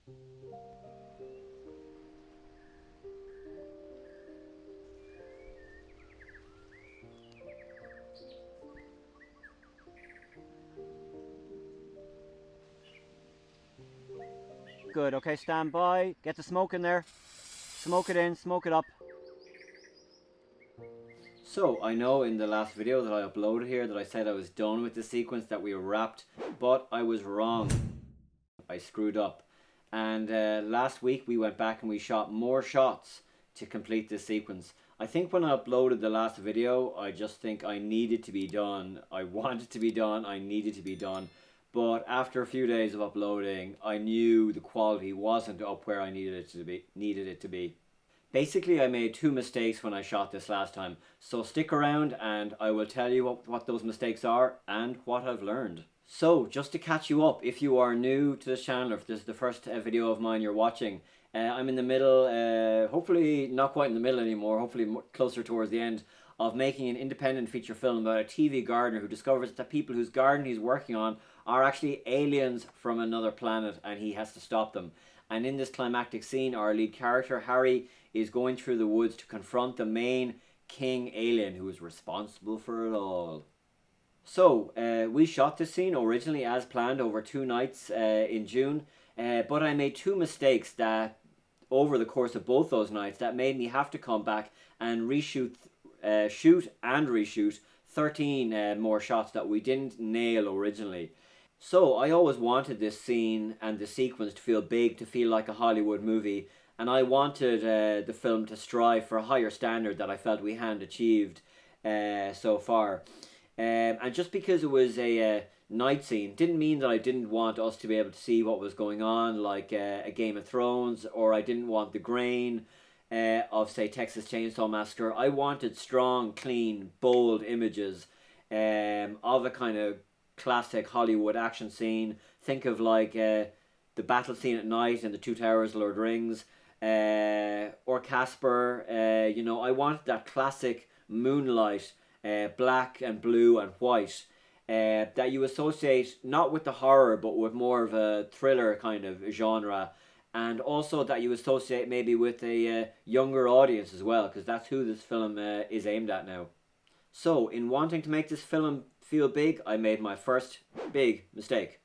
Good, okay, stand by. Get the smoke in there. Smoke it in, smoke it up. So, I know in the last video that I uploaded here that I said I was done with the sequence, that we were wrapped, but I was wrong. I screwed up. And last week we went back and we shot more shots to complete this sequence. I think when I uploaded the last video, I just think I needed to be done. I wanted to be done, I needed to be done. But after a few days of uploading, I knew the quality wasn't up where I needed it to be. Basically, I made two mistakes when I shot this last time. So stick around and I will tell you what those mistakes are and what I've learned. So, just to catch you up, if you are new to this channel, or if this is the first video of mine you're watching, I'm in the middle, hopefully not quite in the middle anymore, hopefully closer towards the end, of making an independent feature film about a TV gardener who discovers that people whose garden he's working on are actually aliens from another planet and he has to stop them. And in this climactic scene, our lead character, Harry, is going through the woods to confront the main king alien who is responsible for it all. So, we shot this scene originally as planned over 2 nights in June, but I made two mistakes that over the course of both those nights that made me have to come back and shoot and reshoot 13 more shots that we didn't nail originally. So I always wanted this scene and the sequence to feel big, to feel like a Hollywood movie, and I wanted the film to strive for a higher standard that I felt we hadn't achieved so far. And just because it was a night scene didn't mean that I didn't want us to be able to see what was going on, like a Game of Thrones, or I didn't want the grain of, say, Texas Chainsaw Massacre. I wanted strong, clean, bold images of a kind of classic Hollywood action scene. Think of like the battle scene at night in the Two Towers, Lord of the Rings, or Casper. I wanted that classic moonlight, black and blue and white, that you associate not with the horror but with more of a thriller kind of genre, and also that you associate maybe with a younger audience as well, because that's who this film is aimed at now. So, in wanting to make this film feel big, I made my first big mistake.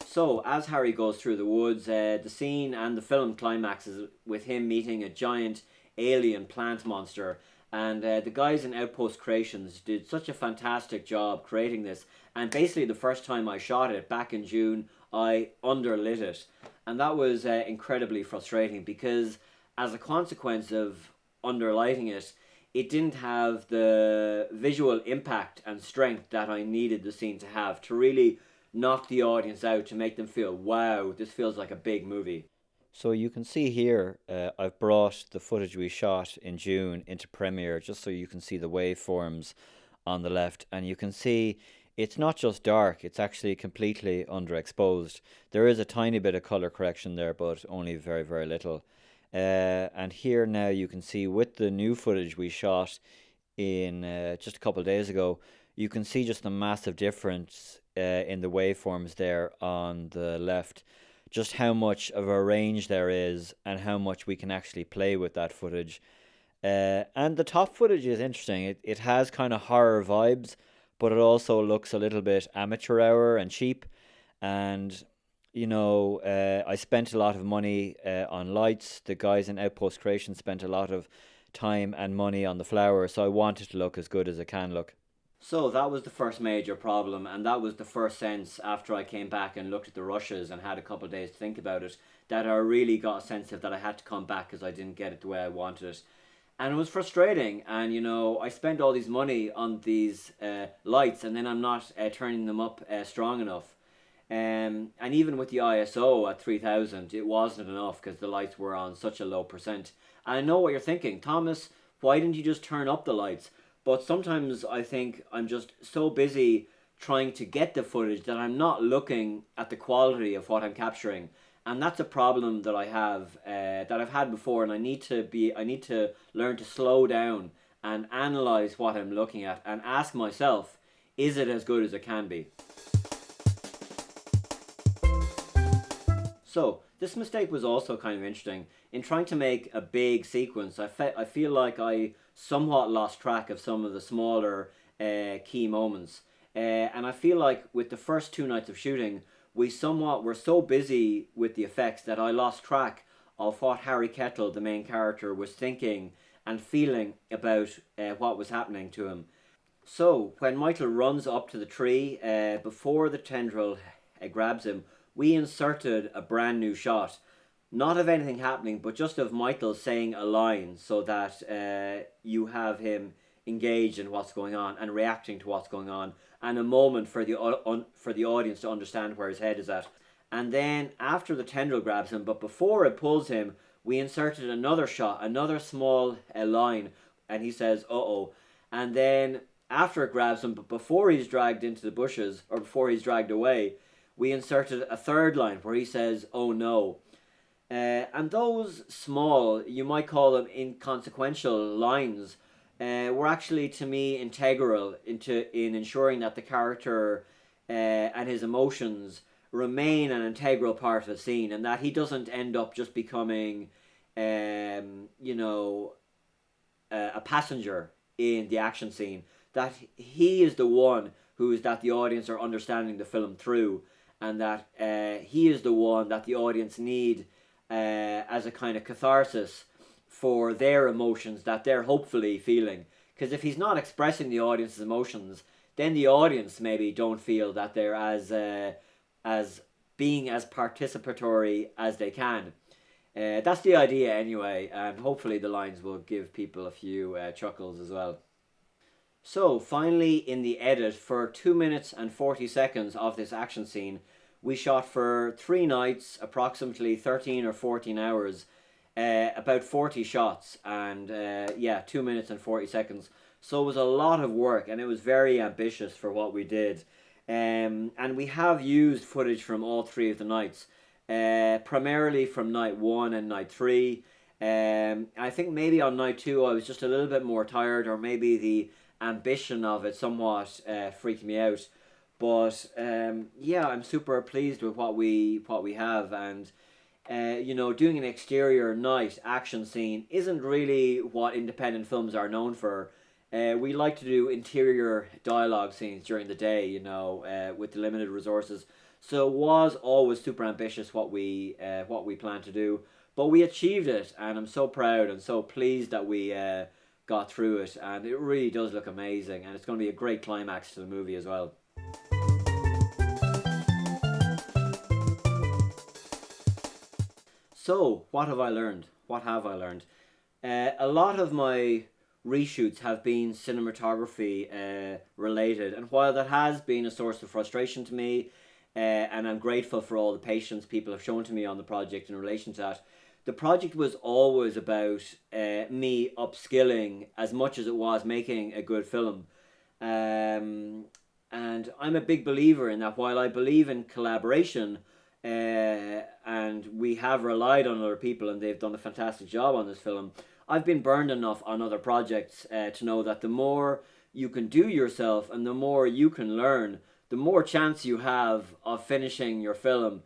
So, as Harry goes through the woods, the scene and the film climaxes with him meeting a giant alien plant monster, and the guys in Outpost Creations did such a fantastic job creating this. And basically the first time I shot it back in June, I underlit it, and that was incredibly frustrating, because as a consequence of underlighting it, it didn't have the visual impact and strength that I needed the scene to have to really knock the audience out, to make them feel, wow, this feels like a big movie. So you can see here, I've brought the footage we shot in June into Premiere, just so you can see the waveforms on the left, and you can see it's not just dark, it's actually completely underexposed. There is a tiny bit of color correction there, but only very, very little. And here now you can see with the new footage we shot in just a couple of days ago, you can see just the massive difference in the waveforms there on the left, just how much of a range there is and how much we can actually play with that footage. And the top footage is interesting. It has kind of horror vibes, but it also looks a little bit amateur hour and cheap. And I spent a lot of money on lights. The guys in Outpost Creation spent a lot of time and money on the flowers, so I want it to look as good as it can look. So that was the first major problem, and that was the first sense after I came back and looked at the rushes and had a couple of days to think about it, that I really got a sense of that I had to come back because I didn't get it the way I wanted it. And it was frustrating, and I spent all these money on these lights, and then I'm not turning them up strong enough. And even with the ISO at 3000, it wasn't enough because the lights were on such a low percent. And I know what you're thinking, Thomas, why didn't you just turn up the lights? But sometimes I think I'm just so busy trying to get the footage that I'm not looking at the quality of what I'm capturing. And that's a problem that I have, that I've had before, and I need to learn to slow down and analyze what I'm looking at and ask myself, is it as good as it can be? So this mistake was also kind of interesting. In trying to make a big sequence, I feel like I somewhat lost track of some of the smaller key moments. And I feel like with the first 2 nights of shooting, we somewhat were so busy with the effects that I lost track of what Harry Kettle, the main character, was thinking and feeling about what was happening to him. So when Michael runs up to the tree, before the tendril grabs him, we inserted a brand new shot, not of anything happening, but just of Michael saying a line, so that you have him engaged in what's going on and reacting to what's going on, and a moment for the audience to understand where his head is at. And then after the tendril grabs him, but before it pulls him, we inserted another shot, another small line, and he says, "Uh oh," and then after it grabs him, but before he's dragged into the bushes or before he's dragged away, we inserted a third line where he says, "Oh no." And those small, you might call them inconsequential lines, were actually to me integral in ensuring that the character and his emotions remain an integral part of the scene, and that he doesn't end up just becoming, you know, a passenger in the action scene. That he is the one that the audience are understanding the film through, and that he is the one that the audience need as a kind of catharsis for their emotions that they're hopefully feeling. Because if he's not expressing the audience's emotions, then the audience maybe don't feel that they're as being as participatory as they can. That's the idea anyway, and hopefully the lines will give people a few chuckles as well. So finally, in the edit, for 2 minutes and 40 seconds of this action scene, we shot for 3 nights, approximately 13 or 14 hours, about 40 shots, and 2 minutes and 40 seconds. So it was a lot of work, and it was very ambitious for what we did. And we have used footage from all 3 of the nights, primarily from night 1 and night 3. I think maybe on night 2 I was just a little bit more tired, or maybe the ambition of it somewhat freaked me out. But I'm super pleased with what we have, and doing an exterior night action scene isn't really what independent films are known for. We like to do interior dialogue scenes during the day, with the limited resources. So it was always super ambitious what we planned to do, but we achieved it, and I'm so proud and so pleased that we got through it, and it really does look amazing, and it's going to be a great climax to the movie as well. So, what have I learned? What have I learned? A lot of my reshoots have been cinematography related, and while that has been a source of frustration to me, and I'm grateful for all the patience people have shown to me on the project in relation to that, the project was always about me upskilling as much as it was making a good film. And I'm a big believer in that. While I believe in collaboration, and we have relied on other people and they've done a fantastic job on this film, I've been burned enough on other projects to know that the more you can do yourself and the more you can learn, the more chance you have of finishing your film.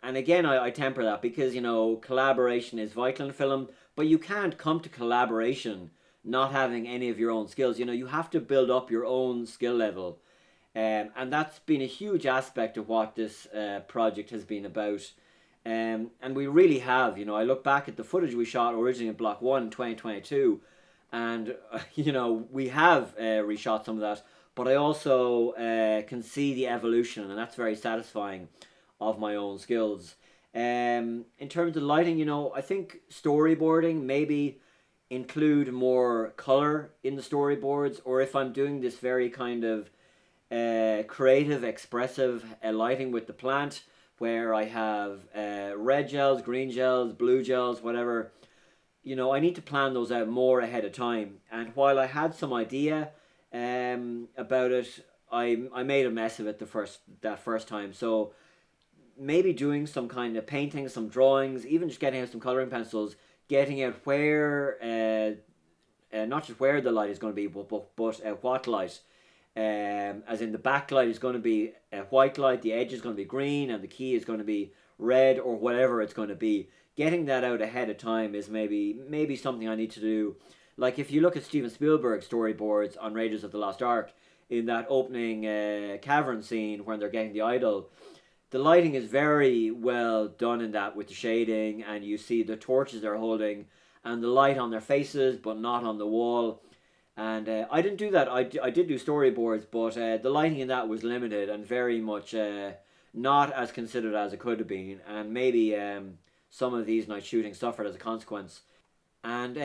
And again, I temper that because, collaboration is vital in film, but you can't come to collaboration not having any of your own skills. You have to build up your own skill level. And that's been a huge aspect of what this project has been about. And we really have, I look back at the footage we shot originally in Block 1 in 2022, and, we have reshot some of that, but I also can see the evolution, and that's very satisfying, of my own skills. In terms of lighting, I think storyboarding maybe include more color in the storyboards, or if I'm doing this very kind of creative, expressive lighting with the plant, where I have red gels, green gels, blue gels, whatever, I need to plan those out more ahead of time. And while I had some idea about it, I made a mess of it that first time. So maybe doing some kind of painting, some drawings, even just getting out some coloring pencils, getting out where, not just where the light is going to be, but what light. As in the backlight is going to be a white light, the edge is going to be green, and the key is going to be red or whatever it's going to be. Getting that out ahead of time is maybe something I need to do. Like if you look at Steven Spielberg's storyboards on Raiders of the Lost Ark, in that opening cavern scene when they're getting the idol, the lighting is very well done in that, with the shading, and you see the torches they're holding and the light on their faces but not on the wall. And I didn't do that. I did do storyboards, but the lighting in that was limited and very much not as considered as it could have been, and maybe some of these night shooting suffered as a consequence. And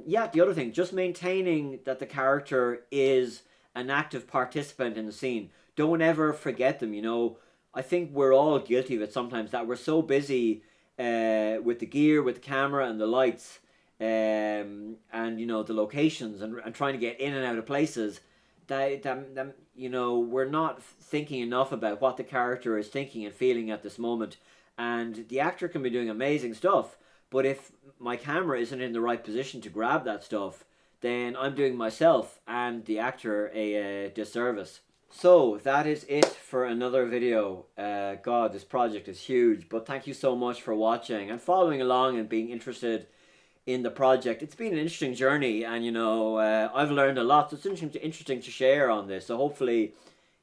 yeah, the other thing, just maintaining that the character is an active participant in the scene. Don't ever forget them, you know. I think we're all guilty of it sometimes, that we're so busy with the gear, with the camera and the lights, and you know, the locations, and trying to get in and out of places, that you know, we're not thinking enough about what the character is thinking and feeling at this moment. And the actor can be doing amazing stuff, but if my camera isn't in the right position to grab that stuff, then I'm doing myself and the actor a disservice. So that is it for another video. God, this project is huge, but thank you so much for watching and following along and being interested in the project. It's been an interesting journey, and you know, I've learned a lot, so it's interesting to share on this. So hopefully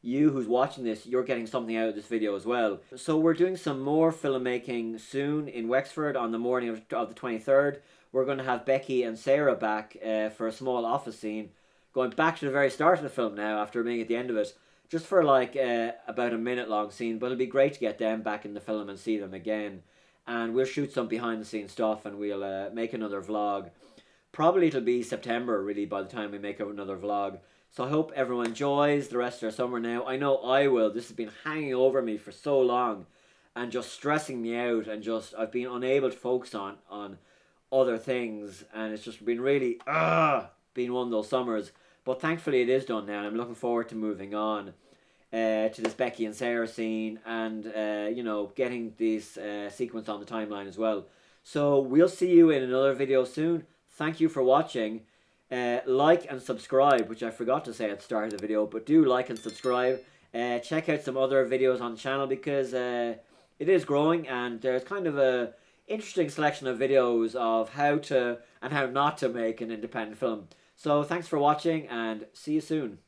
you who's watching this, you're getting something out of this video as well. So we're doing some more filmmaking soon in Wexford on the morning of the 23rd. We're going to have Becky and Sarah back for a small office scene, going back to the very start of the film now after being at the end of it, just for like about a minute long scene. But it'll be great to get them back in the film and see them again. And we'll shoot some behind the scenes stuff, and we'll make another vlog. Probably it'll be September really by the time we make another vlog. So I hope everyone enjoys the rest of their summer now. I know I will. This has been hanging over me for so long and just stressing me out, and just I've been unable to focus on other things, and it's just been really been one of those summers. But thankfully it is done now, and I'm looking forward to moving on to this Becky and Sarah scene, and you know, getting this sequence on the timeline as well. So we'll see you in another video soon. Thank you for watching. Like and subscribe, which I forgot to say at the start of the video, but do like and subscribe. Check out some other videos on the channel, because it is growing, and there's kind of a interesting selection of videos of how to and how not to make an independent film. So thanks for watching, and see you soon.